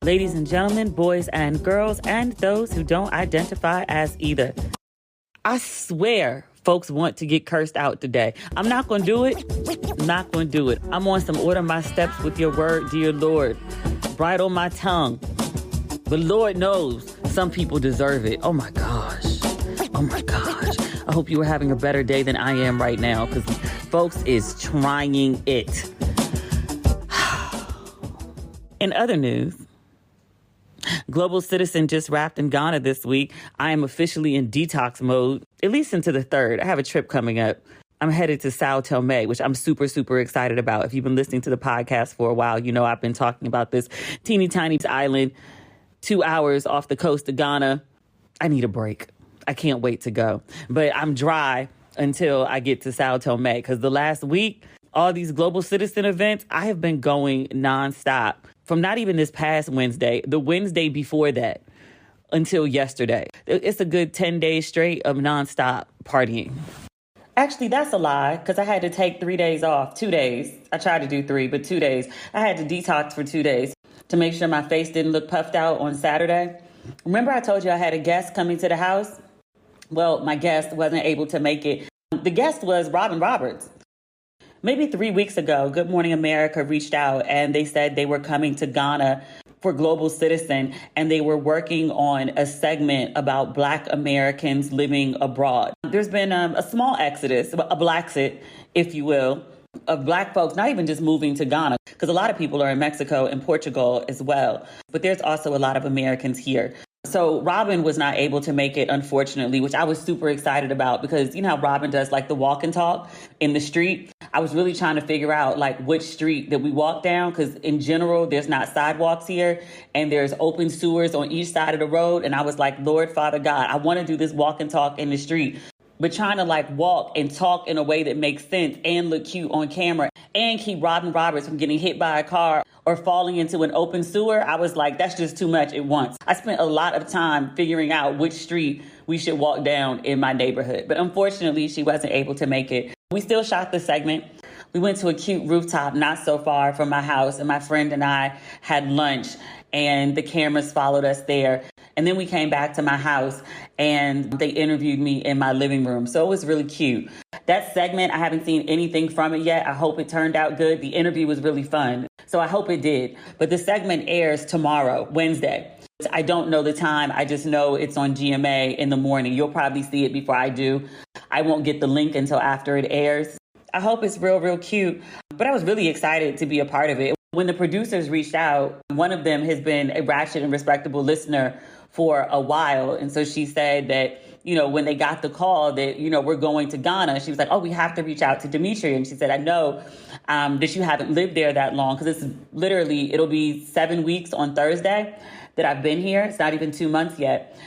Ladies and gentlemen, boys and girls, and those who don't identify as either. I swear folks want to get cursed out today. I'm not going to do it. I'm not going to do it. I'm on some order my steps with your word, dear Lord. Bridle my tongue. But Lord knows some people deserve it. Oh my gosh. Oh my gosh. I hope you are having a better day than I am right now, because folks is trying it. In other news, Global Citizen just wrapped in Ghana this week. I am officially in detox mode, at least into the 3rd. I have a trip coming up. I'm headed to Sao Tome, which I'm super, super excited about. If you've been listening to the podcast for a while, you know I've been talking about this teeny tiny island, 2 hours off the coast of Ghana. I need a break. I can't wait to go. But I'm dry until I get to Sao Tome, because the last week, all these Global Citizen events, I have been going nonstop. From not even this past Wednesday, the Wednesday before that, until yesterday. It's a good 10 days straight of nonstop partying. Actually, that's a lie, because I had to take 3 days off, 2 days. I tried to do 3, but 2 days. I had to detox for 2 days to make sure my face didn't look puffed out on Saturday. Remember I told you I had a guest coming to the house? Well, my guest wasn't able to make it. The guest was Robin Roberts. Maybe 3 weeks ago, Good Morning America reached out and they said they were coming to Ghana for Global Citizen, and they were working on a segment about Black Americans living abroad. There's been a small exodus, a Blaxit, if you will, of Black folks, not even just moving to Ghana, because a lot of people are in Mexico and Portugal as well. But there's also a lot of Americans here. So Robin was not able to make it, unfortunately, which I was super excited about, because you know how Robin does like the walk and talk in the street. I was really trying to figure out like which street that we walk down, because in general, there's not sidewalks here and there's open sewers on each side of the road. And I was like, Lord, Father God, I want to do this walk and talk in the street, but trying to like walk and talk in a way that makes sense and look cute on camera and keep Robin Roberts from getting hit by a car or falling into an open sewer. I was like, that's just too much at once. I spent a lot of time figuring out which street we should walk down in my neighborhood. But unfortunately, she wasn't able to make it. We still shot the segment. We went to a cute rooftop not so far from my house, and my friend and I had lunch, and the cameras followed us there. And then we came back to my house and they interviewed me in my living room. So it was really cute. That segment, I haven't seen anything from it yet. I hope it turned out good. The interview was really fun, so I hope it did. But the segment airs tomorrow, Wednesday. I don't know the time. I just know it's on GMA in the morning. You'll probably see it before I do. I won't get the link until after it airs. I hope it's real, real cute. But I was really excited to be a part of it. When the producers reached out, one of them has been a Ratchet and Respectable listener for a while. And so she said that, you know, when they got the call that, you know, we're going to Ghana, she was like, oh, we have to reach out to Demetria. And she said, I know that you haven't lived there that long, because it's literally, it'll be 7 weeks on Thursday that I've been here. It's not even 2 months yet.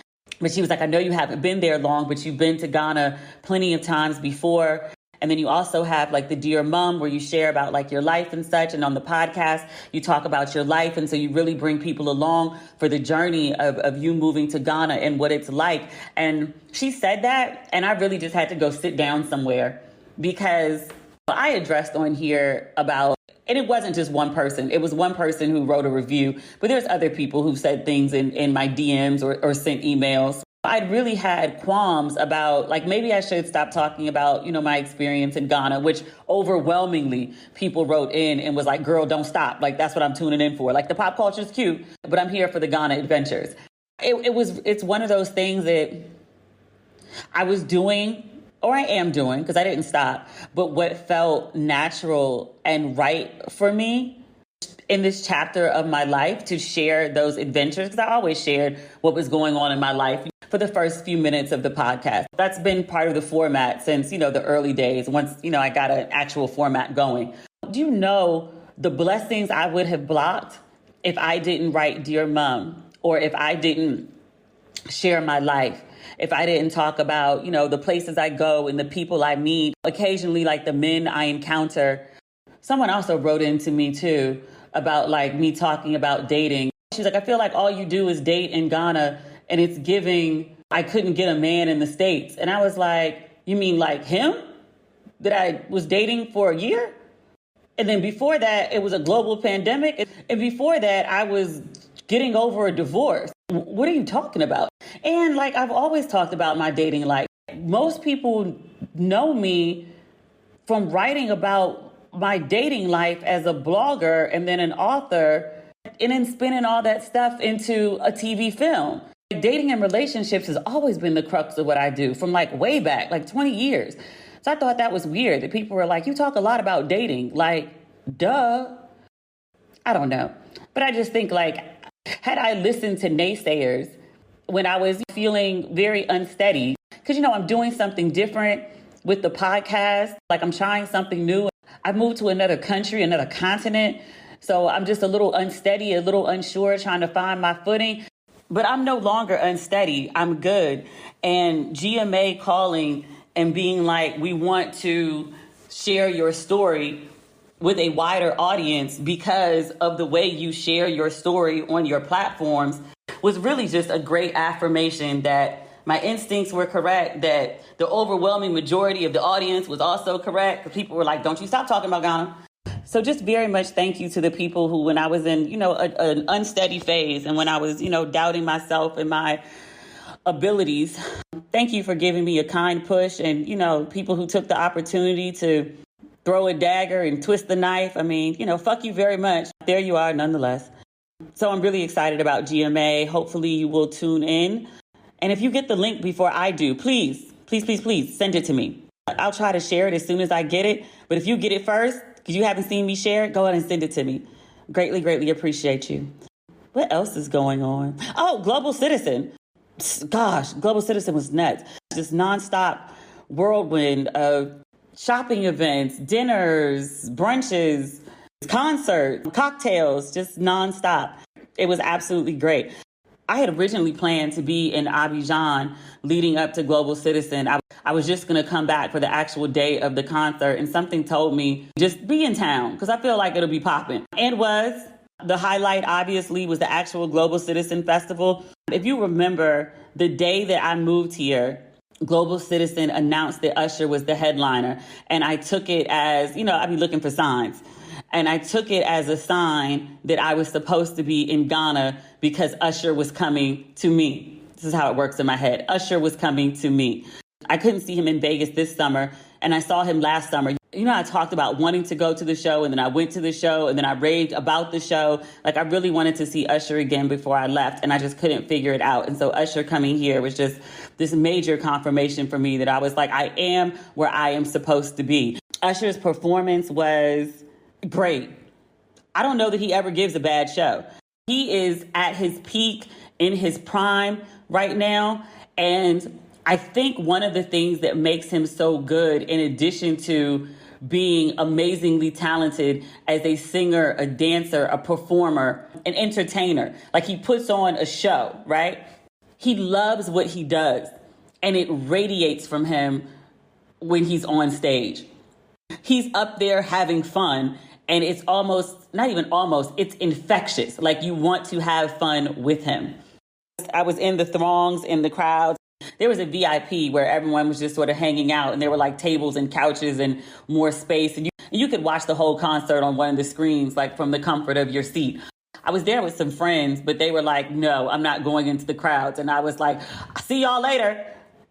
But she was like, I know you haven't been there long, but you've been to Ghana plenty of times before. And then you also have like the Dear Mom, where you share about like your life and such. And on the podcast, you talk about your life. And so you really bring people along for the journey of you moving to Ghana and what it's like. And she said that, and I really just had to go sit down somewhere, because I addressed on here about, and it wasn't just one person. It was one person who wrote a review, but there's other people who've said things in my DMs or sent emails. I'd really had qualms about, like, maybe I should stop talking about, you know, my experience in Ghana, which overwhelmingly people wrote in and was like, girl, don't stop. Like, that's what I'm tuning in for. Like, the pop culture is cute, but I'm here for the Ghana adventures. It's one of those things that I was doing, or I am doing, because I didn't stop, but what felt natural and right for me in this chapter of my life to share those adventures, because I always shared what was going on in my life for the first few minutes of the podcast. That's been part of the format since, you know, the early days, once, you know, I got an actual format going. Do you know the blessings I would have blocked if I didn't write Dear Mom, or if I didn't share my life, if I didn't talk about, you know, the places I go and the people I meet, occasionally like the men I encounter. Someone also wrote into me too about like me talking about dating. She's like, I feel like all you do is date in Ghana, and it's giving, I couldn't get a man in the States. And I was like, you mean like him that I was dating for a year? And then before that, it was a global pandemic. And before that, I was getting over a divorce. What are you talking about? And like, I've always talked about my dating life. Most people know me from writing about my dating life as a blogger and then an author, and then spinning all that stuff into a TV film. Dating and relationships has always been the crux of what I do from like way back, like 20 years. So I thought that was weird that people were like, you talk a lot about dating. Like, duh. I don't know. But I just think like, had I listened to naysayers when I was feeling very unsteady, because, you know, I'm doing something different with the podcast, like I'm trying something new. I moved to another country, another continent. So I'm just a little unsteady, a little unsure, trying to find my footing. But I'm no longer unsteady. I'm good. And GMA calling and being like, we want to share your story with a wider audience because of the way you share your story on your platforms was really just a great affirmation that my instincts were correct, that the overwhelming majority of the audience was also correct. Because people were like, don't you stop talking about Ghana. So just very much thank you to the people who, when I was in, you know, an unsteady phase and when I was, you know, doubting myself and my abilities, thank you for giving me a kind push. And, you know, people who took the opportunity to throw a dagger and twist the knife. I mean, you know, fuck you very much. There you are nonetheless. So I'm really excited about GMA. Hopefully you will tune in. And if you get the link before I do, please send it to me. I'll try to share it as soon as I get it. But if you get it first, because you haven't seen me share it, go ahead and send it to me. Greatly, greatly appreciate you. What else is going on? Oh, Global Citizen. Gosh, Global Citizen was nuts. Just nonstop whirlwind of shopping events, dinners, brunches, concerts, cocktails, just nonstop. It was absolutely great. I had originally planned to be in Abidjan leading up to Global Citizen. I was just going to come back for the actual day of the concert, and something told me just be in town because I feel like it'll be popping. And was. The highlight, obviously, was the actual Global Citizen Festival. If you remember, the day that I moved here, Global Citizen announced that Usher was the headliner. And I took it as, you know, I'd be looking for signs. And I took it as a sign that I was supposed to be in Ghana because Usher was coming to me. This is how it works in my head. Usher was coming to me. I couldn't see him in Vegas this summer, and I saw him last summer. You know, I talked about wanting to go to the show, and then I went to the show, and then I raved about the show. Like, I really wanted to see Usher again before I left, and I just couldn't figure it out. And so Usher coming here was just this major confirmation for me that I was like, I am where I am supposed to be. Usher's performance was great. I don't know that he ever gives a bad show. He is at his peak, in his prime right now, and I think one of the things that makes him so good, in addition to being amazingly talented as a singer, a dancer, a performer, an entertainer, like he puts on a show, right? He loves what he does, and it radiates from him when he's on stage. He's up there having fun, and it's almost, not even almost, it's infectious. Like, you want to have fun with him. I was in the throngs, in the crowds. There was a VIP where everyone was just sort of hanging out, and there were like tables and couches and more space. And you could watch the whole concert on one of the screens, like from the comfort of your seat. I was there with some friends, but they were like, no, I'm not going into the crowds. And I was like, see y'all later.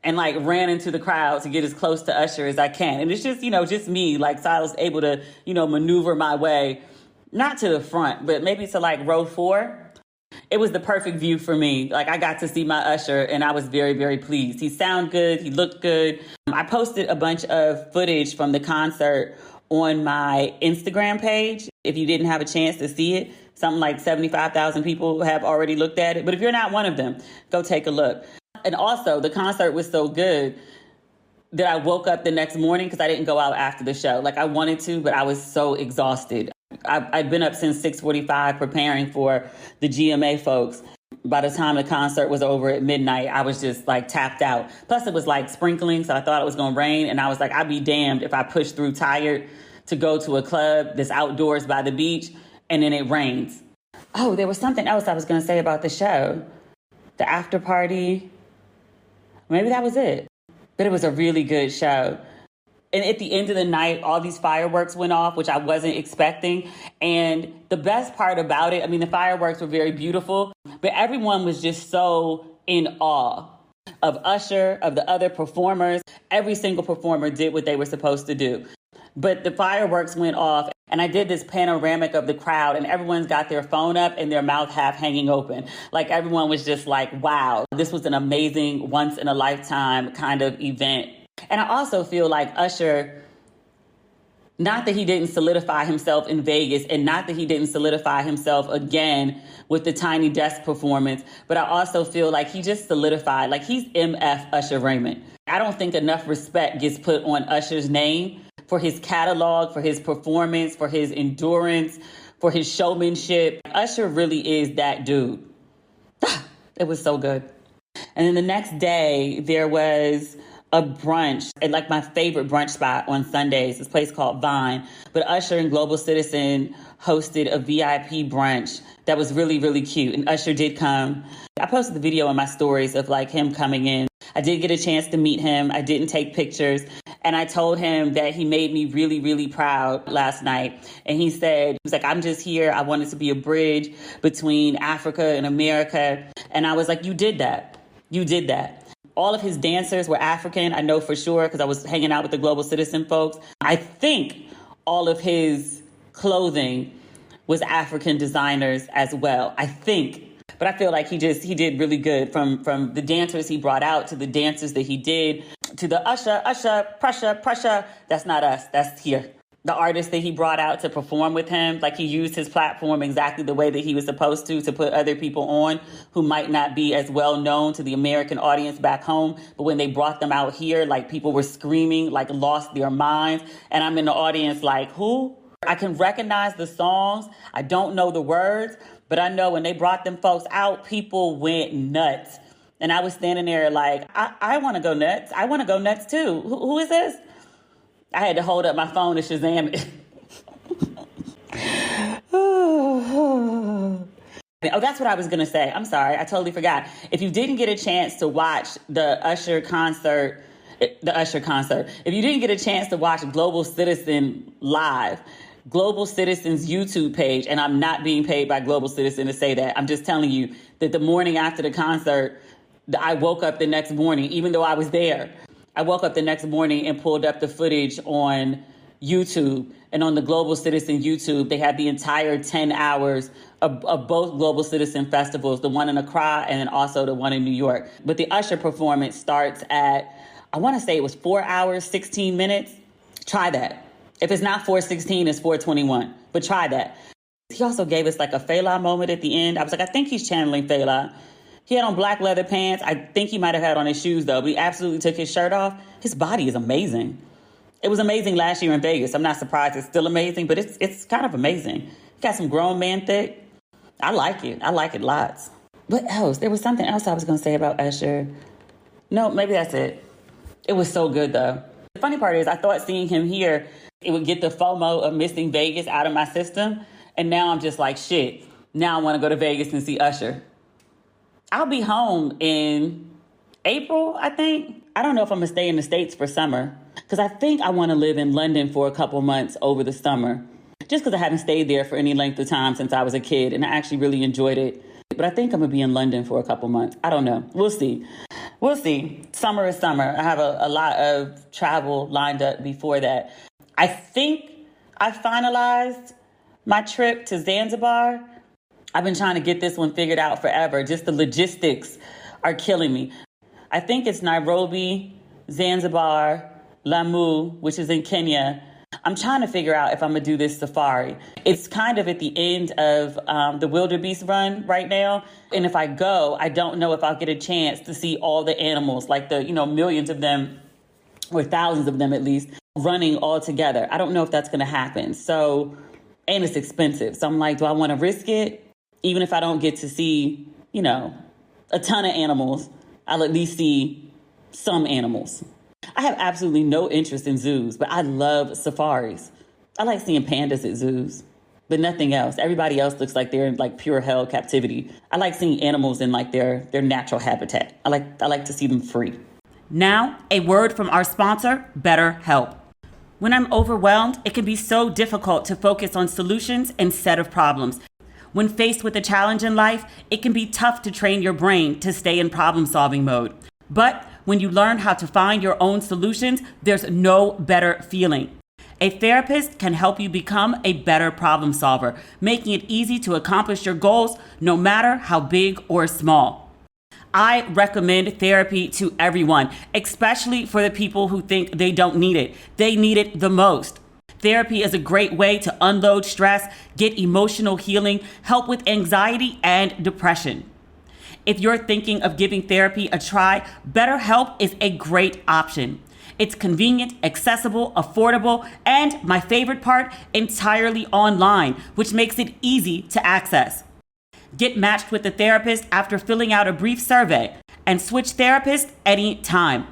And like ran into the crowd to get as close to Usher as I can. And it's just, you know, just me. Like, so I was able to, you know, maneuver my way, not to the front, but maybe to like row 4. It was the perfect view for me. Like, I got to see my Usher, and I was very, very pleased. He sounded good. He looked good. I posted a bunch of footage from the concert on my Instagram page. If you didn't have a chance to see it, something like 75,000 people have already looked at it. But if you're not one of them, go take a look. And also, the concert was so good that I woke up the next morning because I didn't go out after the show. Like, I wanted to, but I was so exhausted. I'd been up since 6:45 preparing for the GMA folks. By the time the concert was over at midnight, I was just like tapped out. Plus, it was like sprinkling, so I thought it was going to rain. And I was like, I'd be damned if I pushed through tired to go to a club that's outdoors by the beach and then it rains. Oh, there was something else I was going to say about the show. The after party. Maybe that was it. But it was a really good show. And at the end of the night, all these fireworks went off, which I wasn't expecting. And the best part about it, I mean, the fireworks were very beautiful, but everyone was just so in awe of Usher, of the other performers. Every single performer did what they were supposed to do. But the fireworks went off, and I did this panoramic of the crowd, and everyone's got their phone up and their mouth half hanging open. Like, everyone was just like, wow, this was an amazing once-in-a-lifetime kind of event. And I also feel like Usher, not that he didn't solidify himself in Vegas, and not that he didn't solidify himself again with the Tiny Desk performance, but I also feel like he just solidified, like, he's MF Usher Raymond. I don't think enough respect gets put on Usher's name for his catalog, for his performance, for his endurance, for his showmanship. Usher really is that dude. It was so good. And then the next day, there was a brunch at like my favorite brunch spot on Sundays, this place called Vine. But Usher and Global Citizen hosted a VIP brunch that was really, really cute. And Usher did come. I posted the video in my stories of like him coming in. I did get a chance to meet him. I didn't take pictures. And I told him that he made me really, really proud last night. And he said, he was like, I'm just here. I wanted to be a bridge between Africa and America. And I was like, you did that. You did that. All of his dancers were African, I know for sure, because I was hanging out with the Global Citizen folks. I think all of his clothing was African designers as well. I think. But I feel like he did really good from the dancers he brought out to the dancers that he did to the Usher, Prussia. That's not us. That's here. The artists that he brought out to perform with him, like he used his platform exactly the way that he was supposed to put other people on who might not be as well known to the American audience back home. But when they brought them out here, like people were screaming, like lost their minds. And I'm in the audience like, who? I can recognize the songs. I don't know the words, but I know when they brought them folks out, people went nuts. And I was standing there like, I want to go nuts. I want to go nuts too. Who is this? I had to hold up my phone to Shazam it. Oh, that's what I was going to say. I'm sorry. I totally forgot. If you didn't get a chance to watch the Usher concert, if you didn't get a chance to watch Global Citizen live, Global Citizen's YouTube page, and I'm not being paid by Global Citizen to say that. I'm just telling you that the morning after the concert, I woke up the next morning, even though I was there. I woke up the next morning and pulled up the footage on YouTube. And on the Global Citizen YouTube, they had the entire 10 hours of both Global Citizen festivals, the one in Accra and then also the one in New York. But the Usher performance starts at, I want to say it was 4 hours, 16 minutes. Try that. If it's not 4:16, it's 4:21. But try that. He also gave us like a Fela moment at the end. I was like, I think he's channeling Fela. He had on black leather pants. I think he might have had on his shoes, though. But he absolutely took his shirt off. His body is amazing. It was amazing last year in Vegas. I'm not surprised it's still amazing, but it's kind of amazing. He got some grown man thick. I like it. I like it lots. What else? There was something else I was going to say about Usher. No, maybe that's it. It was so good, though. The funny part is I thought seeing him here, it would get the FOMO of missing Vegas out of my system. And now I'm just like, shit. Now I want to go to Vegas and see Usher. I'll be home in April, I think. I don't know if I'm going to stay in the States for summer because I think I want to live in London for a couple months over the summer just because I haven't stayed there for any length of time since I was a kid and I actually really enjoyed it. But I think I'm going to be in London for a couple months. I don't know. We'll see. We'll see. Summer is summer. I have a lot of travel lined up before that. I think I finalized my trip to Zanzibar. I've been trying to get this one figured out forever. Just the logistics are killing me. I think it's Nairobi, Zanzibar, Lamu, which is in Kenya. I'm trying to figure out if I'm going to do this safari. It's kind of at the end of the wildebeest run right now. And if I go, I don't know if I'll get a chance to see all the animals, like the, millions of them or thousands of them at least running all together. I don't know if that's going to happen. So, and it's expensive. So I'm like, do I want to risk it? Even if I don't get to see, a ton of animals, I'll at least see some animals. I have absolutely no interest in zoos, but I love safaris. I like seeing pandas at zoos, but nothing else. Everybody else looks like they're in like pure hell captivity. I like seeing animals in like their natural habitat. I like to see them free. Now, a word from our sponsor, BetterHelp. When I'm overwhelmed, it can be so difficult to focus on solutions instead of problems. When faced with a challenge in life, it can be tough to train your brain to stay in problem solving mode. But when you learn how to find your own solutions, there's no better feeling. A therapist can help you become a better problem solver, making it easy to accomplish your goals no matter how big or small. I recommend therapy to everyone, especially for the people who think they don't need it. They need it the most. Therapy is a great way to unload stress, get emotional healing, help with anxiety and depression. If you're thinking of giving therapy a try, BetterHelp is a great option. It's convenient, accessible, affordable, and my favorite part, entirely online, which makes it easy to access. Get matched with a therapist after filling out a brief survey and switch therapists anytime.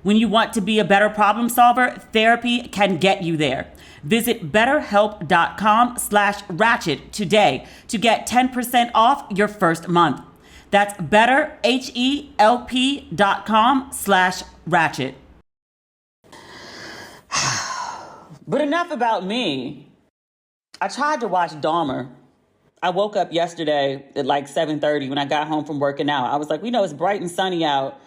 When you want to be a better problem solver, therapy can get you there. Visit betterhelp.com/ratchet today to get 10% off your first month. That's betterhelp.com/ratchet. But enough about me. I tried to watch Dahmer. I woke up yesterday at like 7:30 when I got home from working out. I was like, it's bright and sunny out.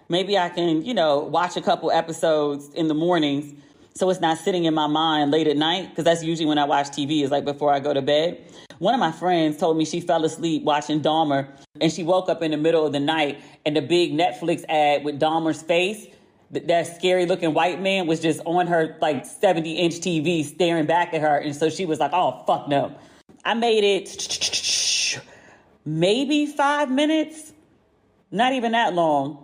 Maybe I can, watch a couple episodes in the mornings so it's not sitting in my mind late at night, because that's usually when I watch TV, is like before I go to bed. One of my friends told me she fell asleep watching Dahmer and she woke up in the middle of the night and the big Netflix ad with Dahmer's face, that scary looking white man, was just on her like 70-inch TV staring back at her. And so she was like, oh, fuck no. I made it maybe 5 minutes, not even that long,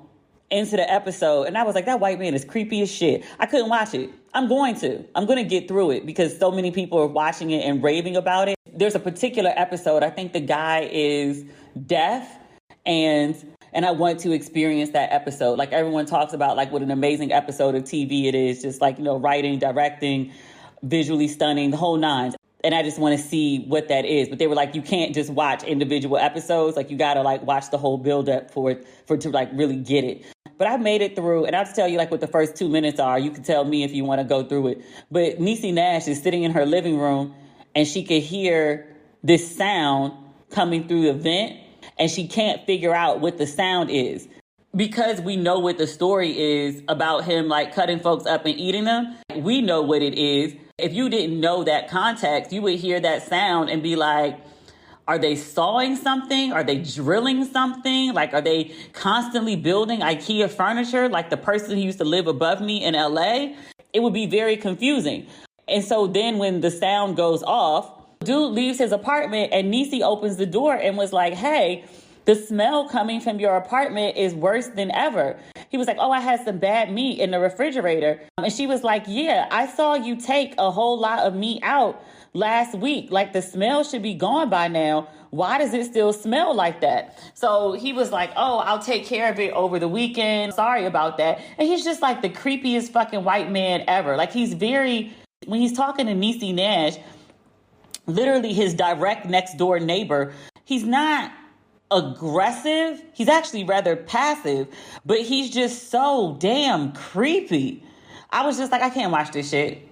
into the episode. And I was like, that white man is creepy as shit. I couldn't watch it. I'm going to get through it because so many people are watching it and raving about it. There's a particular episode, I think the guy is deaf, and I want to experience that episode. Like everyone talks about like what an amazing episode of TV it is, just like, writing, directing, visually stunning, the whole nines. And I just want to see what that is. But they were like, you can't just watch individual episodes. Like you got to like watch the whole build up for to like really get it. But I made it through, and I'll just tell you like what the first 2 minutes are. You can tell me if you want to go through it. But Niecy Nash is sitting in her living room and she could hear this sound coming through the vent, and she can't figure out what the sound is. Because we know what the story is about him like cutting folks up and eating them, we know what it is. If you didn't know that context, you would hear that sound and be like, are they sawing something? Are they drilling something? Like, are they constantly building IKEA furniture like the person who used to live above me in LA? It would be very confusing. And so then when the sound goes off, dude leaves his apartment and Niecy opens the door and was like, hey, the smell coming from your apartment is worse than ever. He was like, oh, I had some bad meat in the refrigerator. And she was like, yeah, I saw you take a whole lot of meat out last week. Like the smell should be gone by now. Why does it still smell like that? So he was like, oh, I'll take care of it over the weekend. Sorry about that. And he's just like the creepiest fucking white man ever. Like when he's talking to Niecy Nash, literally his direct next door neighbor, he's not aggressive. He's actually rather passive, but he's just so damn creepy. I was just like, I can't watch this shit.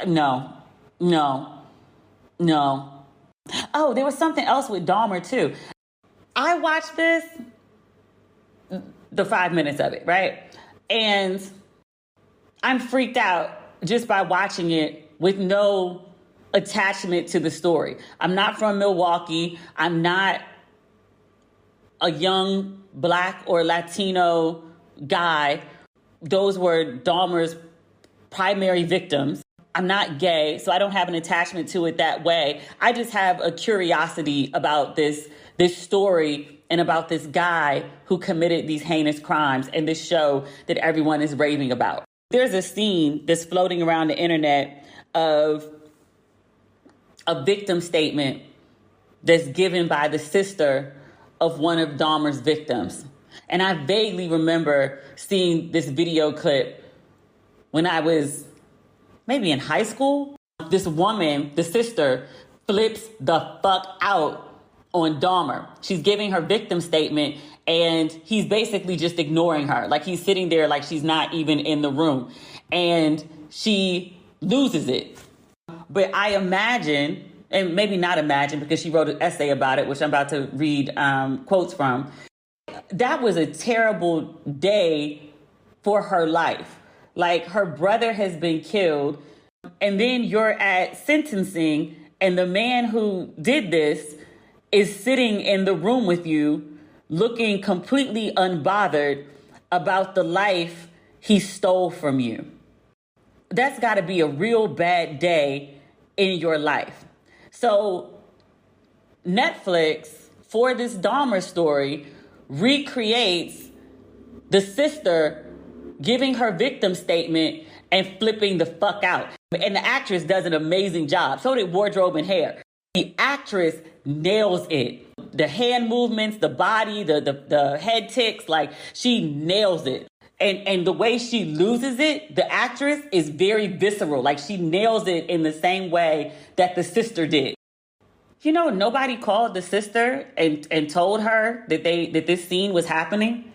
No. Oh, there was something else with Dahmer too. I watched this, the 5 minutes of it, right? And I'm freaked out just by watching it with no attachment to the story. I'm not from Milwaukee. I'm not a young Black or Latino guy. Those were Dahmer's primary victims. I'm not gay, so I don't have an attachment to it that way. I just have a curiosity about this story and about this guy who committed these heinous crimes and this show that everyone is raving about. There's a scene that's floating around the internet of a victim statement that's given by the sister of one of Dahmer's victims. And I vaguely remember seeing this video clip when I was maybe in high school. This woman, the sister, flips the fuck out on Dahmer. She's giving her victim statement and he's basically just ignoring her. Like he's sitting there like she's not even in the room. And she loses it. But I imagine, and maybe not imagine because she wrote an essay about it, which I'm about to read quotes from. That was a terrible day for her life. Like, her brother has been killed, and then you're at sentencing, and the man who did this is sitting in the room with you, looking completely unbothered about the life he stole from you. That's got to be a real bad day in your life. So Netflix, for this Dahmer story, recreates the sister giving her victim statement and flipping the fuck out. And the actress does an amazing job. So did wardrobe and hair. The actress nails it. The hand movements, the body, the head ticks, like, she nails it. And the way she loses it, the actress, is very visceral. Like, she nails it in the same way that the sister did. You know, nobody called the sister and told her that this scene was happening.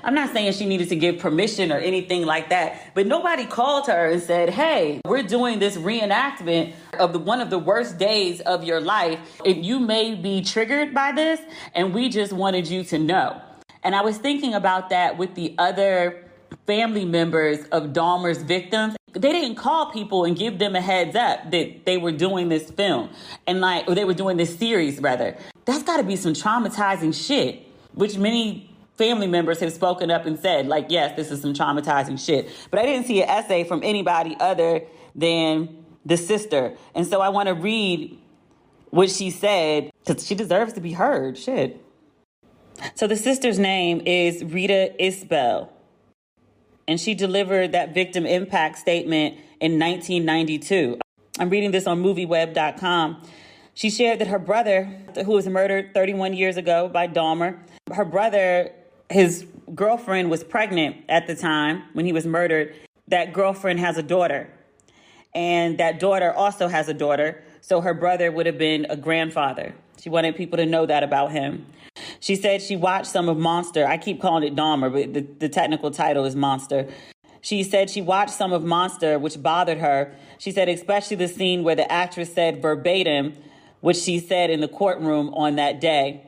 I'm not saying she needed to give permission or anything like that, but nobody called her and said, hey, we're doing this reenactment of one of the worst days of your life. You may be triggered by this, and we just wanted you to know. And I was thinking about that with the other family members of Dahmer's victims. They didn't call people and give them a heads up that they were doing this film, or they were doing this series, rather. That's got to be some traumatizing shit, which many family members have spoken up and said, like, yes, this is some traumatizing shit. But I didn't see an essay from anybody other than the sister. And so I want to read what she said, because she deserves to be heard. Shit. So the sister's name is Rita Isbell, and she delivered that victim impact statement in 1992. I'm reading this on movieweb.com. She shared that her brother, who was murdered 31 years ago by Dahmer, her brother, his girlfriend was pregnant at the time when he was murdered. That girlfriend has a daughter, and that daughter also has a daughter. So her brother would have been a grandfather. She wanted people to know that about him. She said she watched some of Monster. I keep calling it Dahmer, but the technical title is Monster. She said she watched some of Monster, which bothered her. She said especially the scene where the actress said verbatim what she said in the courtroom on that day.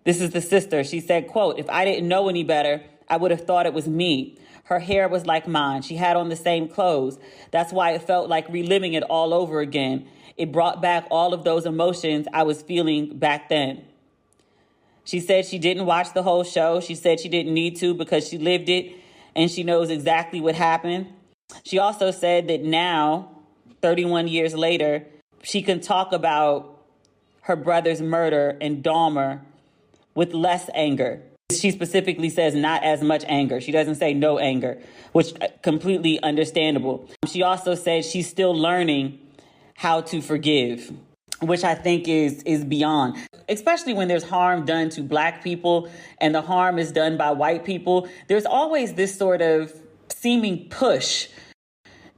This is the sister. She said, quote, "If I didn't know any better, I would have thought it was me. Her hair was like mine. She had on the same clothes. That's why it felt like reliving it all over again. It brought back all of those emotions I was feeling back then." She said she didn't watch the whole show. She said she didn't need to because she lived it and she knows exactly what happened. She also said that now, 31 years later, she can talk about her brother's murder and Dahmer with less anger. She specifically says not as much anger. She doesn't say no anger, which completely understandable. She also said she's still learning how to forgive, which I think is beyond, especially when there's harm done to Black people and the harm is done by white people. There's always this sort of seeming push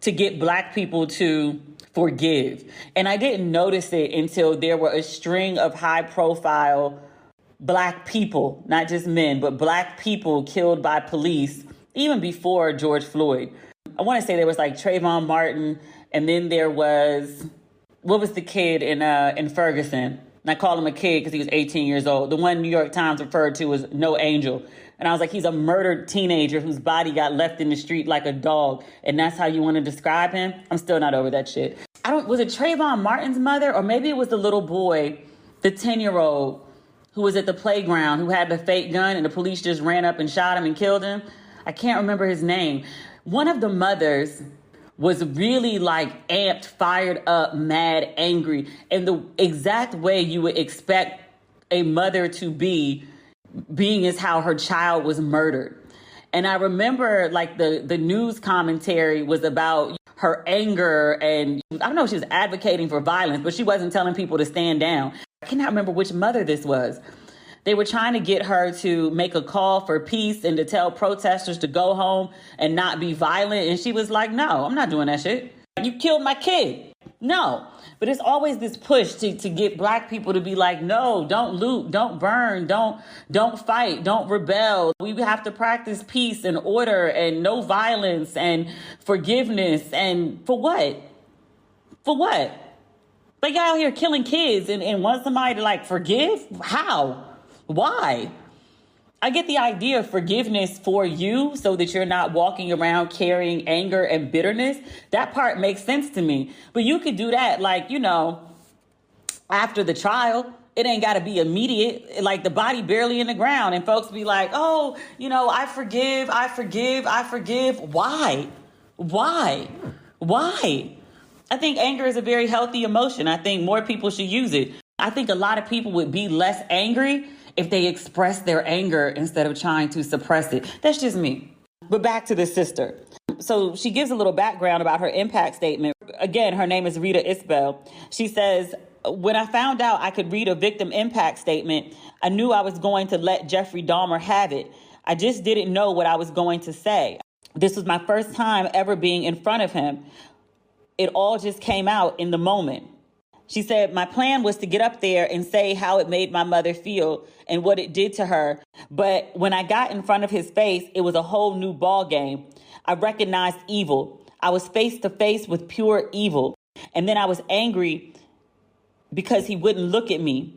to get Black people to forgive. And I didn't notice it until there were a string of high profile Black people, not just men, but Black people killed by police, even before George Floyd. I want to say there was like Trayvon Martin, and then there was, what was the kid in Ferguson? And I call him a kid because he was 18 years old. The one New York Times referred to as No Angel. And I was like, he's a murdered teenager whose body got left in the street like a dog. And that's how you want to describe him? I'm still not over that shit. Was it Trayvon Martin's mother? Or maybe it was the little boy, the 10-year-old, who was at the playground, who had the fake gun and the police just ran up and shot him and killed him. I can't remember his name. One of the mothers was really like amped, fired up, mad, angry, in the exact way you would expect a mother to be, being as how her child was murdered. And I remember like the news commentary was about her anger, and I don't know if she was advocating for violence, but she wasn't telling people to stand down. I cannot remember which mother this was. They were trying to get her to make a call for peace and to tell protesters to go home and not be violent. And she was like, no, I'm not doing that shit. You killed my kid. No. But it's always this push to get Black people to be like, no, don't loot, don't burn, don't fight, don't rebel. We have to practice peace and order and no violence and forgiveness. And for what? For what? Like, y'all out here killing kids and want somebody to, like, forgive? How? Why? I get the idea of forgiveness for you so that you're not walking around carrying anger and bitterness. That part makes sense to me. But you could do that, like, after the trial. It ain't got to be immediate. Like, the body barely in the ground. And folks be like, oh, I forgive. Why? I think anger is a very healthy emotion. I think more people should use it. I think a lot of people would be less angry if they express their anger instead of trying to suppress it. That's just me. But back to the sister. So she gives a little background about her impact statement. Again, her name is Rita Isbell. She says, when I found out I could read a victim impact statement, I knew I was going to let Jeffrey Dahmer have it. I just didn't know what I was going to say. This was my first time ever being in front of him. It all just came out in the moment. She said, my plan was to get up there and say how it made my mother feel and what it did to her. But when I got in front of his face, it was a whole new ball game. I recognized evil. I was face to face with pure evil. And then I was angry because he wouldn't look at me.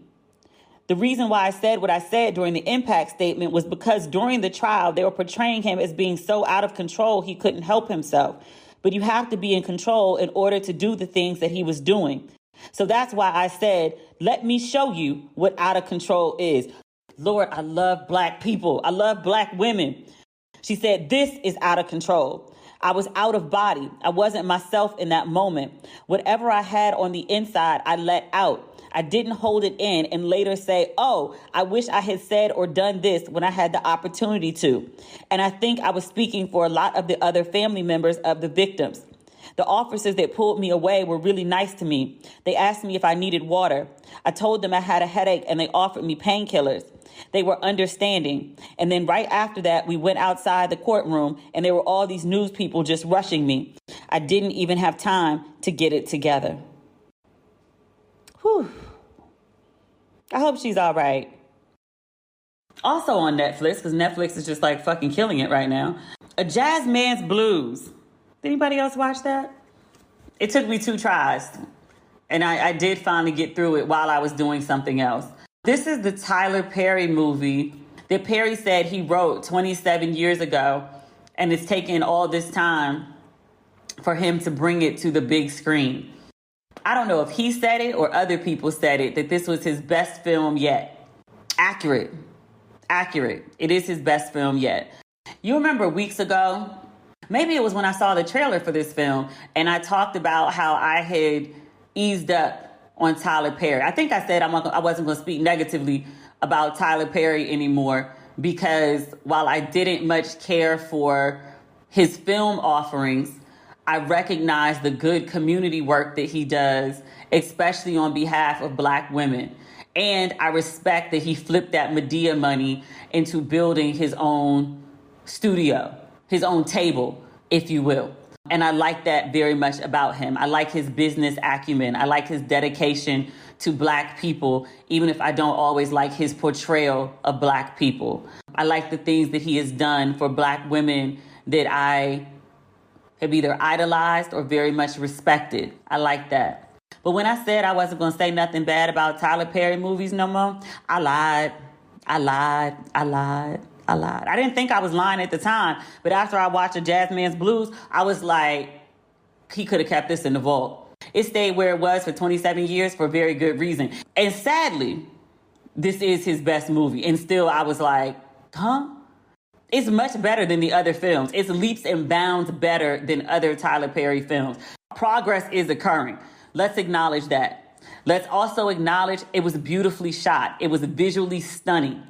The reason why I said what I said during the impact statement was because during the trial, they were portraying him as being so out of control, he couldn't help himself. But you have to be in control in order to do the things that he was doing. So that's why I said, let me show you what out of control is. Lord, I love Black people. I love Black women. She said, this is out of control. I was out of body. I wasn't myself in that moment. Whatever I had on the inside, I let out. I didn't hold it in and later say, oh, I wish I had said or done this when I had the opportunity to. And I think I was speaking for a lot of the other family members of the victims. The officers that pulled me away were really nice to me. They asked me if I needed water. I told them I had a headache and they offered me painkillers. They were understanding. And then right after that, we went outside the courtroom and there were all these news people just rushing me. I didn't even have time to get it together. Whew. I hope she's all right. Also on Netflix, because Netflix is just like fucking killing it right now. A Jazz Man's Blues. Did anybody else watch that? It took me 2 tries. And I did finally get through it while I was doing something else. This is the Tyler Perry movie that Perry said he wrote 27 years ago. And it's taken all this time for him to bring it to the big screen. I don't know if he said it or other people said it, that this was his best film yet. Accurate. It is his best film yet. You remember weeks ago, maybe it was when I saw the trailer for this film, and I talked about how I had eased up on Tyler Perry. I think I said I wasn't going to speak negatively about Tyler Perry anymore because while I didn't much care for his film offerings, I recognize the good community work that he does, especially on behalf of Black women. And I respect that he flipped that Medea money into building his own studio, his own table, if you will. And I like that very much about him. I like his business acumen. I like his dedication to Black people, even if I don't always like his portrayal of Black people. I like the things that he has done for Black women that I have either idolized or very much respected. I like that. But when I said I wasn't going to say nothing bad about Tyler Perry movies no more, I lied. I didn't think I was lying at the time, but after I watched A Jazz Man's Blues, I was like, he could have kept this in the vault. It stayed where it was for 27 years for a very good reason. And sadly, this is his best movie. And still I was like, huh? It's much better than the other films. It's leaps and bounds better than other Tyler Perry films. Progress is occurring. Let's acknowledge that. Let's also acknowledge it was beautifully shot. It was visually stunning.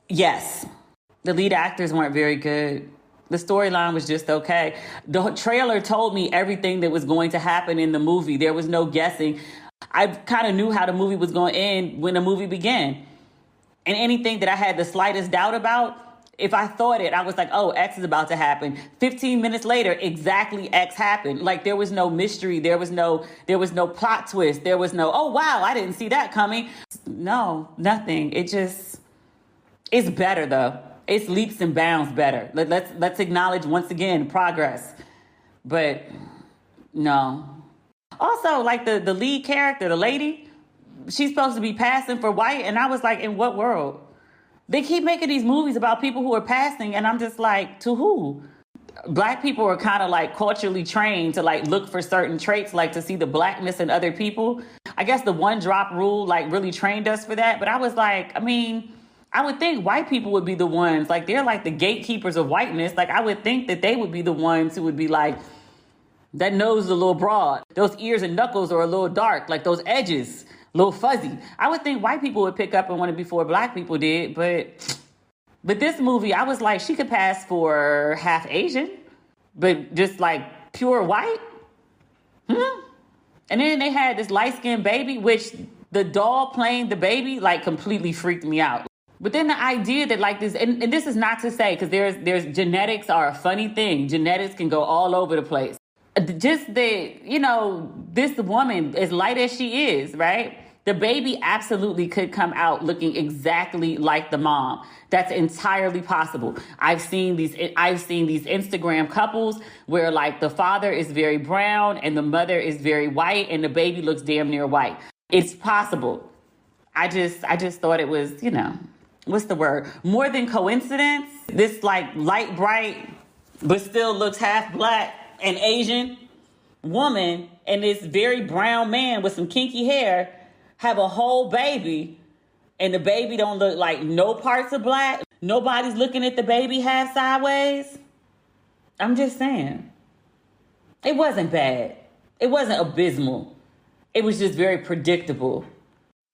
Yes, the lead actors weren't very good. The storyline was just okay. The trailer told me everything that was going to happen in the movie. There was no guessing. I kind of knew how the movie was going to end when the movie began. And anything that I had the slightest doubt about, if I thought it, I was like, oh, X is about to happen. 15 minutes later, exactly X happened. Like there was no mystery. There was no plot twist. There was no, oh, wow, I didn't see that coming. No, nothing. It's better though. It's leaps and bounds better. Let's acknowledge once again progress. But no, Also, like the lead character, the lady, she's supposed to be passing for white. And I was like, in what world? They keep making these movies about people who are passing. And I'm just like, to who? Black people are kind of like culturally trained to like look for certain traits, like to see the blackness in other people. I guess the one drop rule like really trained us for that. But I was like, I mean, I would think white people would be the ones, like they're like the gatekeepers of whiteness. Like I would think that they would be the ones who would be like, that nose is a little broad. Those ears and knuckles are a little dark, like those edges, a little fuzzy. I would think white people would pick up on it before black people did. But this movie, I was like, she could pass for half Asian, but just like pure white. And then they had this light-skinned baby, which the doll playing the baby like completely freaked me out. But then the idea that like this, and this is not to say, because there's genetics are a funny thing. Genetics can go all over the place. Just this woman, as light as she is, right? The baby absolutely could come out looking exactly like the mom. That's entirely possible. I've seen these Instagram couples where like the father is very brown and the mother is very white and the baby looks damn near white. It's possible. I just thought it was, what's the word? More than coincidence. This like light bright, but still looks half black and Asian woman and this very brown man with some kinky hair have a whole baby, and the baby don't look like no parts of black. Nobody's looking at the baby half sideways. I'm just saying. It wasn't bad. It wasn't abysmal. It was just very predictable.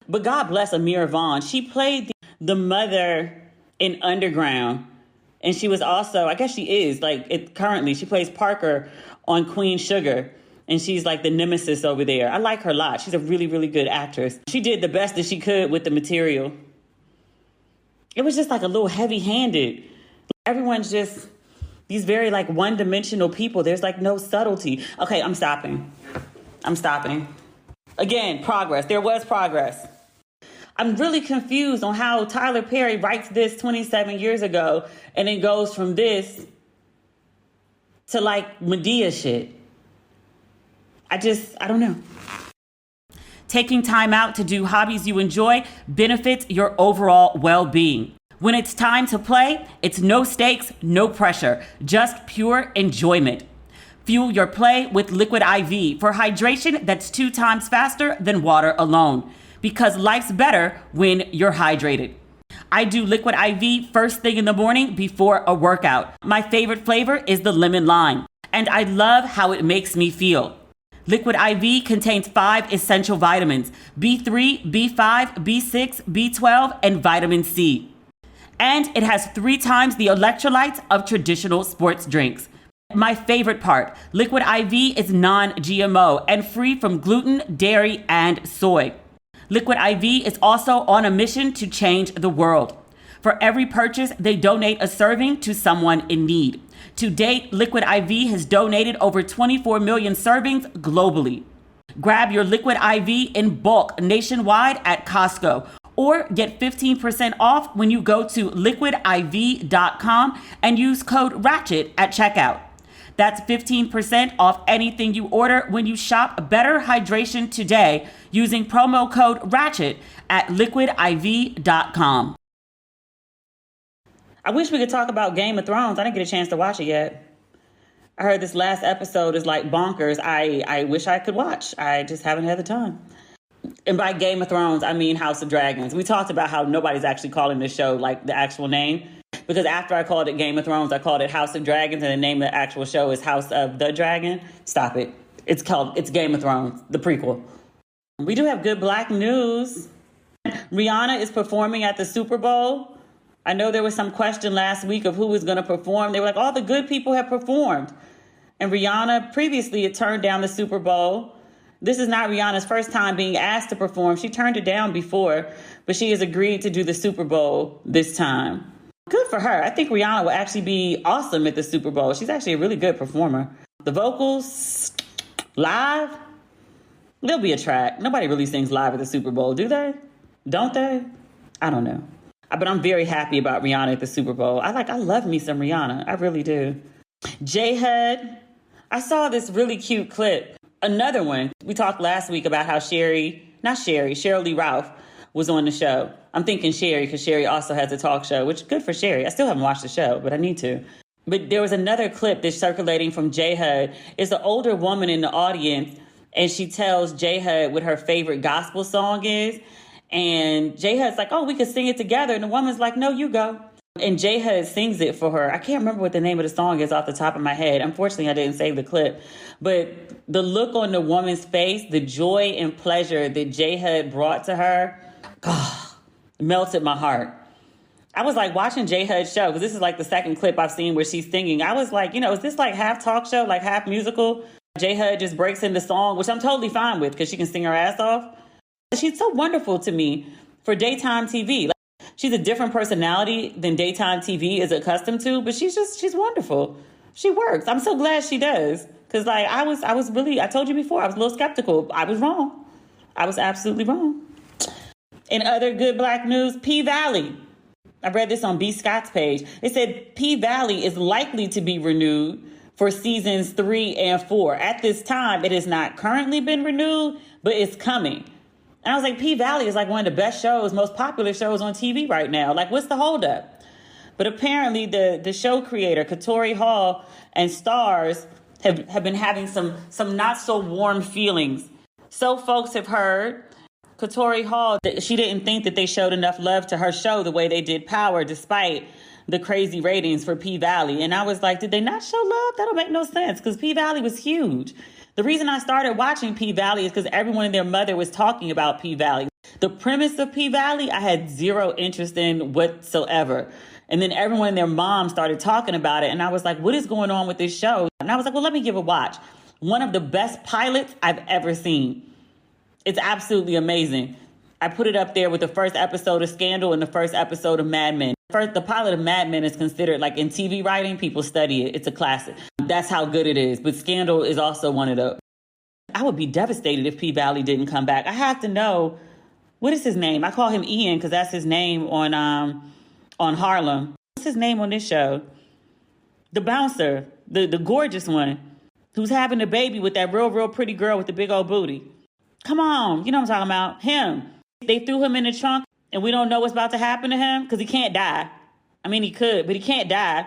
But God bless Amira Vaughn. She played the mother in Underground. And she was also, I guess she is, currently, she plays Parker on Queen Sugar. And she's like the nemesis over there. I like her a lot. She's a really, really good actress. She did the best that she could with the material. It was just like a little heavy-handed. Everyone's just these very like one-dimensional people. There's like no subtlety. Okay, I'm stopping. Again, progress. There was progress. I'm really confused on how Tyler Perry writes this 27 years ago and then goes from this to like Medea shit. I don't know. Taking time out to do hobbies you enjoy benefits your overall well-being. When it's time to play, it's no stakes, no pressure, just pure enjoyment. Fuel your play with Liquid IV for hydration that's 2 times faster than water alone. Because life's better when you're hydrated. I do Liquid IV first thing in the morning before a workout. My favorite flavor is the lemon lime, and I love how it makes me feel. Liquid IV contains 5 essential vitamins, B3, B5, B6, B12, and vitamin C. And it has 3 times the electrolytes of traditional sports drinks. My favorite part, Liquid IV is non-GMO and free from gluten, dairy, and soy. Liquid IV is also on a mission to change the world. For every purchase, they donate a serving to someone in need. To date, Liquid IV has donated over 24 million servings globally. Grab your Liquid IV in bulk nationwide at Costco or get 15% off when you go to liquidiv.com and use code RATCHET at checkout. That's 15% off anything you order when you shop Better Hydration today using promo code RATCHET at liquidiv.com. I wish we could talk about Game of Thrones. I didn't get a chance to watch it yet. I heard this last episode is like bonkers. I wish I could watch. I just haven't had the time. And by Game of Thrones, I mean House of Dragons. We talked about how nobody's actually calling this show like the actual name. Because after I called it Game of Thrones, I called it House of Dragons, and the name of the actual show is House of the Dragon. Stop it. It's Game of Thrones, the prequel. We do have good black news. Rihanna is performing at the Super Bowl. I know there was some question last week of who was going to perform. They were like, all the good people have performed. And Rihanna previously had turned down the Super Bowl. This is not Rihanna's first time being asked to perform. She turned it down before, but she has agreed to do the Super Bowl this time. Good for her. I think Rihanna will actually be awesome at the Super Bowl. She's actually a really good performer. The vocals, live, there'll be a track. Nobody really sings live at the Super Bowl, do they? Don't they? I don't know. But I'm very happy about Rihanna at the Super Bowl. I love me some Rihanna. I really do. J-Hud. I saw this really cute clip Another one, we talked last week about how Cheryl Lee Ralph was on the show. I'm thinking Sherry because Sherry also has a talk show, which good for Sherry. I still haven't watched the show, but I need to. But there was another clip that's circulating from J Hud. It's an older woman in the audience, and she tells J Hud what her favorite gospel song is. And J Hud's like, oh, we could sing it together. And the woman's like, no, you go. And J Hud sings it for her. I can't remember what the name of the song is off the top of my head. Unfortunately, I didn't save the clip. But the look on the woman's face, the joy and pleasure that J Hud brought to her, melted my heart. I was like watching J Hud's show, because this is like the second clip I've seen where she's singing. I was like, is this like half talk show, like half musical? J Hud just breaks into song, which I'm totally fine with because she can sing her ass off. She's so wonderful to me for daytime TV. Like, she's a different personality than daytime TV is accustomed to, but she's wonderful. She works. I'm so glad she does. Because like I told you before, I was a little skeptical. I was wrong. I was absolutely wrong. In other good Black news, P-Valley. I read this on B. Scott's page. It said P-Valley is likely to be renewed for seasons 3 and 4. At this time, it has not currently been renewed, but it's coming. And I was like, P-Valley is like one of the best shows, most popular shows on TV right now. Like, what's the holdup? But apparently the show creator, Katori Hall, and stars have been having some not so warm feelings. So folks have heard Katori Hall, she didn't think that they showed enough love to her show the way they did Power, despite the crazy ratings for P-Valley. And I was like, did they not show love? That don't make no sense, because P-Valley was huge. The reason I started watching P-Valley is because everyone and their mother was talking about P-Valley. The premise of P-Valley, I had zero interest in whatsoever. And then everyone and their mom started talking about it. And I was like, what is going on with this show? And I was like, well, let me give a watch. One of the best pilots I've ever seen. It's absolutely amazing. I put it up there with the first episode of Scandal and the first episode of Mad Men. The pilot of Mad Men is considered, like in TV writing, people study it. It's a classic. That's how good it is. But Scandal is also one of those. I would be devastated if P-Valley didn't come back. I have to know, what is his name? I call him Ian because that's his name on Harlem. What's his name on this show? The bouncer, the gorgeous one, who's having a baby with that real pretty girl with the big old booty. Come on, you know what I'm talking about. Him. They threw him in the trunk and we don't know what's about to happen to him because he can't die. I mean, he could, but he can't die.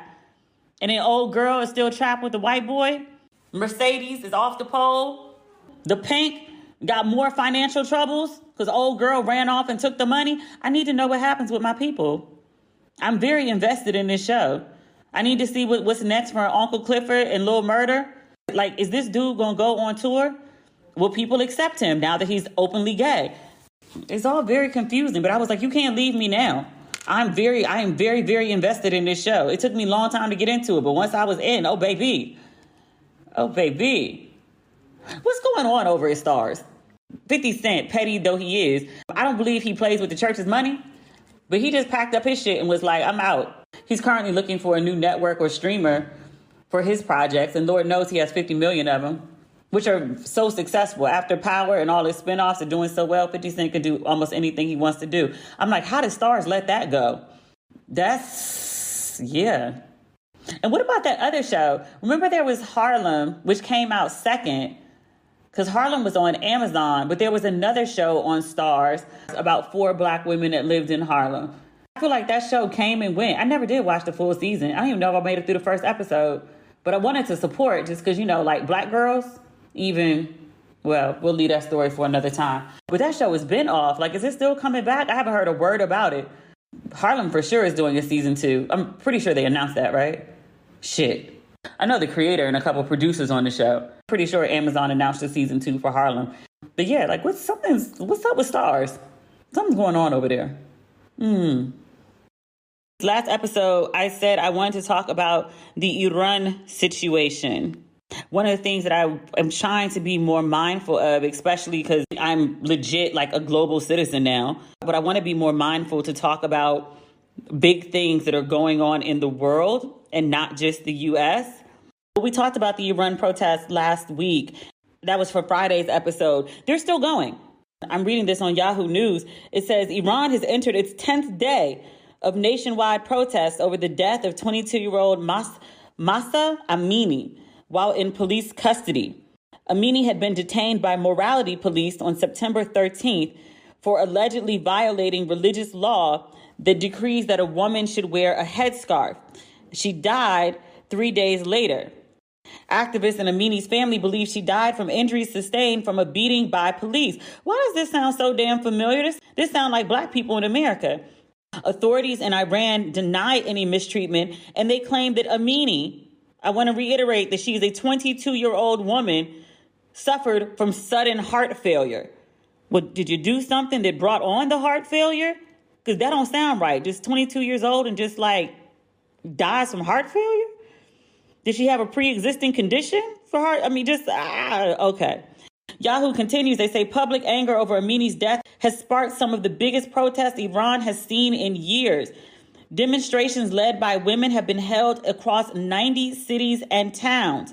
And then old girl is still trapped with the white boy. Mercedes is off the pole. The Pink got more financial troubles because old girl ran off and took the money. I need to know what happens with my people. I'm very invested in this show. I need to see what's next for Uncle Clifford and Lil Murder. Like, is this dude going to go on tour? Will people accept him now that he's openly gay? It's all very confusing, but I was like, you can't leave me now. I am very, very invested in this show. It took me a long time to get into it, but once I was in, oh, baby. What's going on over at Stars? 50 Cent, petty though he is, I don't believe he plays with the church's money, but he just packed up his shit and was like, I'm out. He's currently looking for a new network or streamer for his projects, and Lord knows he has 50 million of them, which are so successful. After Power and all his spinoffs are doing so well, 50 Cent can do almost anything he wants to do. I'm like, how did Stars let that go? Yeah. And what about that other show? Remember there was Harlem, which came out second, because Harlem was on Amazon, but there was another show on Stars about 4 Black women that lived in Harlem. I feel like that show came and went. I never did watch the full season. I don't even know if I made it through the first episode, but I wanted to support just because, like Black girls, we'll leave that story for another time. But that show has been off. Like, is it still coming back? I haven't heard a word about it. Harlem for sure is doing a season 2. I'm pretty sure they announced that, right? Shit. I know the creator and a couple producers on the show. Pretty sure Amazon announced the season 2 for Harlem. But yeah, like what's up with Stars? Something's going on over there. Last episode, I said I wanted to talk about the Iran situation. One of the things that I am trying to be more mindful of, especially because I'm legit like a global citizen now, but I want to be more mindful to talk about big things that are going on in the world and not just the U.S. We talked about the Iran protests last week. That was for Friday's episode. They're still going. I'm reading this on Yahoo News. It says Iran has entered its 10th day of nationwide protests over the death of 22-year-old Mahsa Amini while in police custody. Amini had been detained by morality police on September 13th for allegedly violating religious law that decrees that a woman should wear a headscarf. She died 3 days later. Activists and Amini's family believe she died from injuries sustained from a beating by police. Why does this sound so damn familiar? This sounds like black people in America. Authorities in Iran deny any mistreatment, and they claim that Amini, I want to reiterate that she is a 22-year-old woman, suffered from sudden heart failure. Well, did you do something that brought on the heart failure? Because that don't sound right. Just 22 years old and just like dies from heart failure? Did she have a pre-existing condition for heart? I mean, okay. Yahoo continues, they say public anger over Amini's death has sparked some of the biggest protests Iran has seen in years. Demonstrations led by women have been held across 90 cities and towns.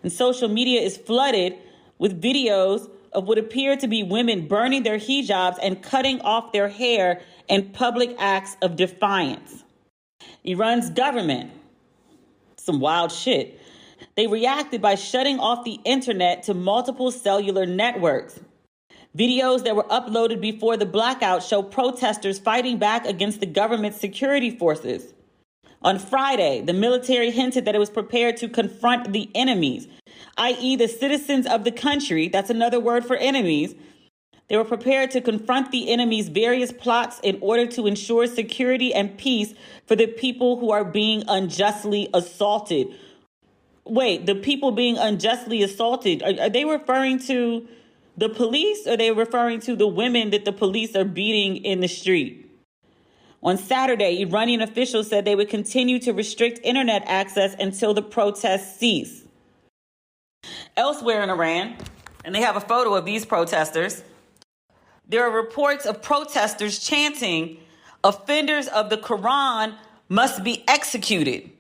And social media is flooded with videos of what appear to be women burning their hijabs and cutting off their hair in public acts of defiance. Iran's government, some wild shit. They reacted by shutting off the internet to multiple cellular networks. Videos that were uploaded before the blackout show protesters fighting back against the government's security forces. On Friday, the military hinted that it was prepared to confront the enemies, i.e. the citizens of the country. That's another word for enemies. They were prepared to confront the enemy's various plots in order to ensure security and peace for the people who are being unjustly assaulted. Wait, the people being unjustly assaulted, are they referring to the police, or are they referring to the women that the police are beating in the street? On Saturday, Iranian officials said they would continue to restrict internet access until the protests cease. Elsewhere in Iran, and they have a photo of these protesters, there are reports of protesters chanting, "Offenders of the Quran must be executed."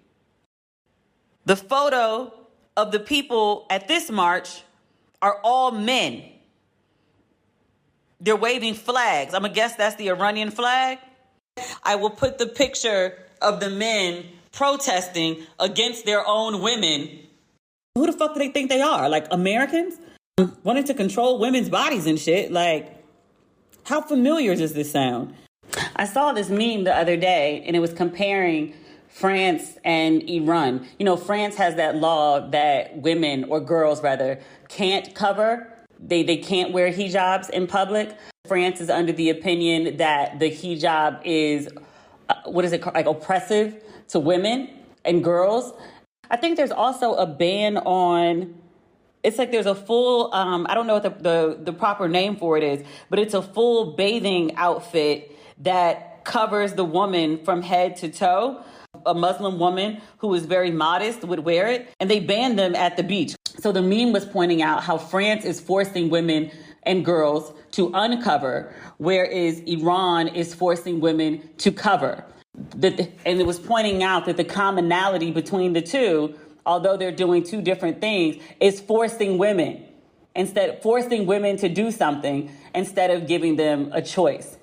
The photo of the people at this march are all men. They're waving flags. I'm going to guess that's the Iranian flag. I will put the picture of the men protesting against their own women. Who the fuck do they think they are? Like Americans? Wanting to control women's bodies and shit. Like, how familiar does this sound? I saw this meme the other day, and it was comparing France and Iran. You know, France has that law that women, or girls rather, can't cover. They can't wear hijabs in public. France is under the opinion that the hijab is, like oppressive to women and girls. I think there's also a ban on, it's like there's a full, I don't know what the proper name for it is, but it's a full bathing outfit that covers the woman from head to toe. A Muslim woman who is very modest would wear it, and they banned them at the beach. So the meme was pointing out how France is forcing women and girls to uncover, whereas Iran is forcing women to cover. And it was pointing out that the commonality between the two, although they're doing two different things, is forcing women to do something instead of giving them a choice.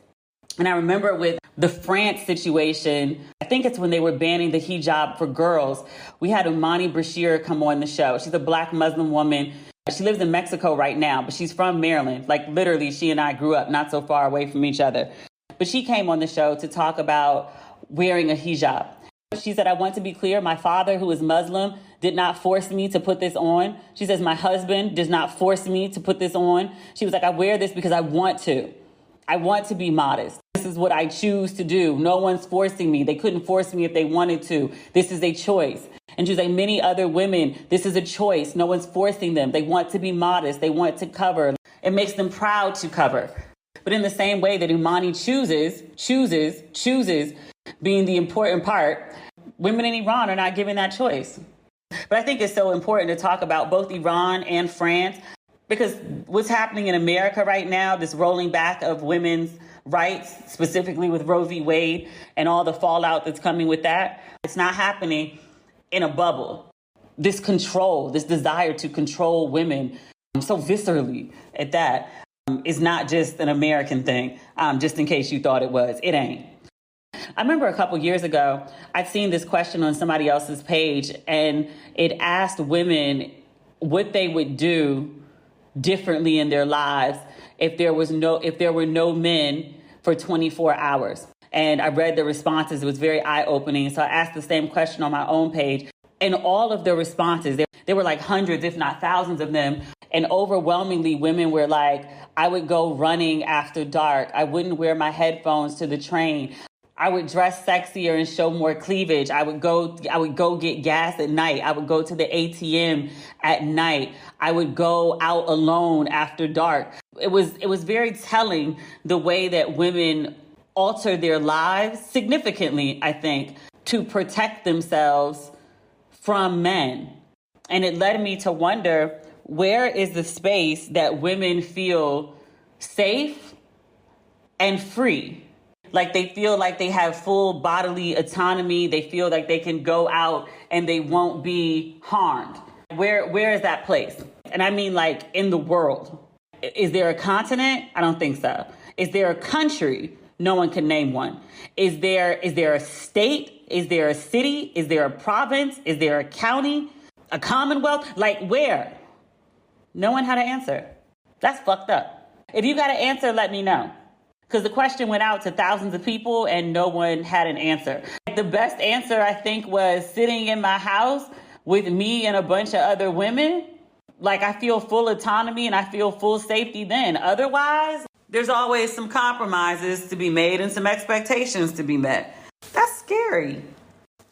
And I remember with the France situation, I think it's when they were banning the hijab for girls, we had Umani Bashir come on the show. She's a black Muslim woman. She lives in Mexico right now, but she's from Maryland. Like literally, she and I grew up not so far away from each other. But she came on the show to talk about wearing a hijab. She said, "I want to be clear, my father, who is Muslim, did not force me to put this on." She says, "My husband does not force me to put this on." She was like, "I wear this because I want to. I want to be modest. This is what I choose to do. No one's forcing me. They couldn't force me if they wanted to. This is a choice." And she was like, many other women, this is a choice. No one's forcing them. They want to be modest. They want to cover. It makes them proud to cover. But in the same way that Umani chooses being the important part, women in Iran are not given that choice. But I think it's so important to talk about both Iran and France, because what's happening in America right now, this rolling back of women's rights, specifically with Roe v. Wade and all the fallout that's coming with that, it's not happening in a bubble. This control, this desire to control women so viscerally at that is not just an American thing, just in case you thought it was. It ain't. I remember a couple years ago, I'd seen this question on somebody else's page, and it asked women what they would do differently in their lives if there were no men for 24 hours. And I read the responses. It was very eye-opening. So I asked the same question on my own page. And all of the responses, there were like hundreds, if not thousands of them. And overwhelmingly, women were like, I would go running after dark. I wouldn't wear my headphones to the train. I would dress sexier and show more cleavage. I would go get gas at night. I would go to the ATM at night. I would go out alone after dark. It was very telling the way that women alter their lives significantly, I think, to protect themselves from men. And it led me to wonder, where is the space that women feel safe and free? Like they feel like they have full bodily autonomy. They feel like they can go out and they won't be harmed. Where is that place? And I mean, like, in the world. Is there a continent? I don't think so. Is there a country? No one can name one. Is there a state? Is there a city? Is there a province? Is there a county? A commonwealth? Like, where? No one had an answer. That's fucked up. If you got an answer, let me know. Because the question went out to thousands of people and no one had an answer. The best answer, I think, was sitting in my house with me and a bunch of other women. Like, I feel full autonomy and I feel full safety then. Otherwise, there's always some compromises to be made and some expectations to be met. That's scary.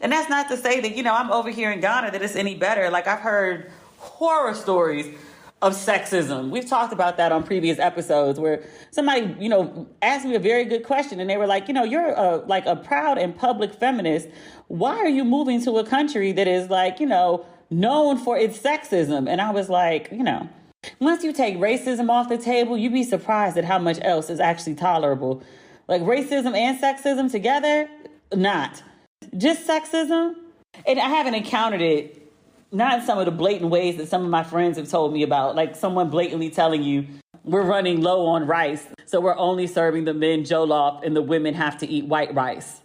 And that's not to say that, I'm over here in Ghana that it's any better. Like, I've heard horror stories of sexism. We've talked about that on previous episodes where somebody, asked me a very good question and they were like, you're a proud and public feminist. Why are you moving to a country that is known for its sexism? And I was like, once you take racism off the table, you'd be surprised at how much else is actually tolerable. Like racism and sexism together, not. Just sexism. And I haven't encountered it, not in some of the blatant ways that some of my friends have told me about, like someone blatantly telling you, we're running low on rice, so we're only serving the men jollof and the women have to eat white rice.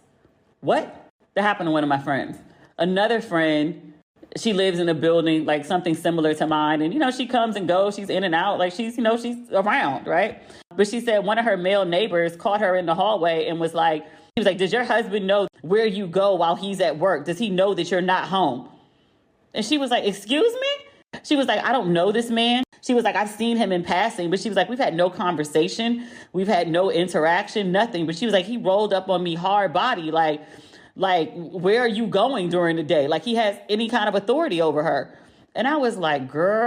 What? That happened to one of my friends. Another friend, she lives in a building like something similar to mine. And, she comes and goes. She's in and out. Like she's around, right? But she said one of her male neighbors caught her in the hallway and was like, does your husband know where you go while he's at work? Does he know that you're not home? And she was like, excuse me? She was like, I don't know this man. She was like, I've seen him in passing. But she was like, we've had no conversation. We've had no interaction, nothing. But she was like, he rolled up on me hard body. Like, where are you going during the day? Like he has any kind of authority over her. And I was like, girl.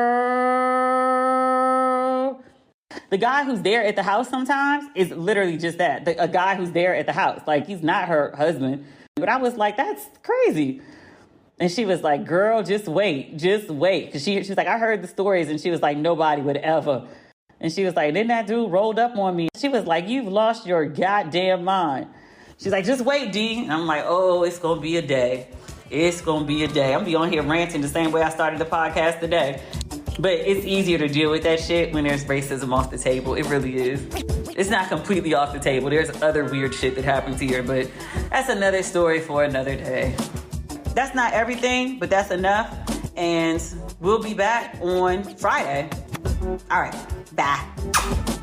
The guy who's there at the house sometimes is literally just that. A guy who's there at the house. Like he's not her husband. But I was like, that's crazy. And she was like, girl, just wait. Because she was like, I heard the stories. And she was like, nobody would ever. And she was like, then that dude rolled up on me. She was like, you've lost your goddamn mind. She's like, just wait, D. And I'm like, oh, it's going to be a day. It's going to be a day. I'm going to be on here ranting the same way I started the podcast today. But it's easier to deal with that shit when there's racism off the table. It really is. It's not completely off the table. There's other weird shit that happens here. But that's another story for another day. That's not everything, but that's enough. And we'll be back on Friday. All right. Bye.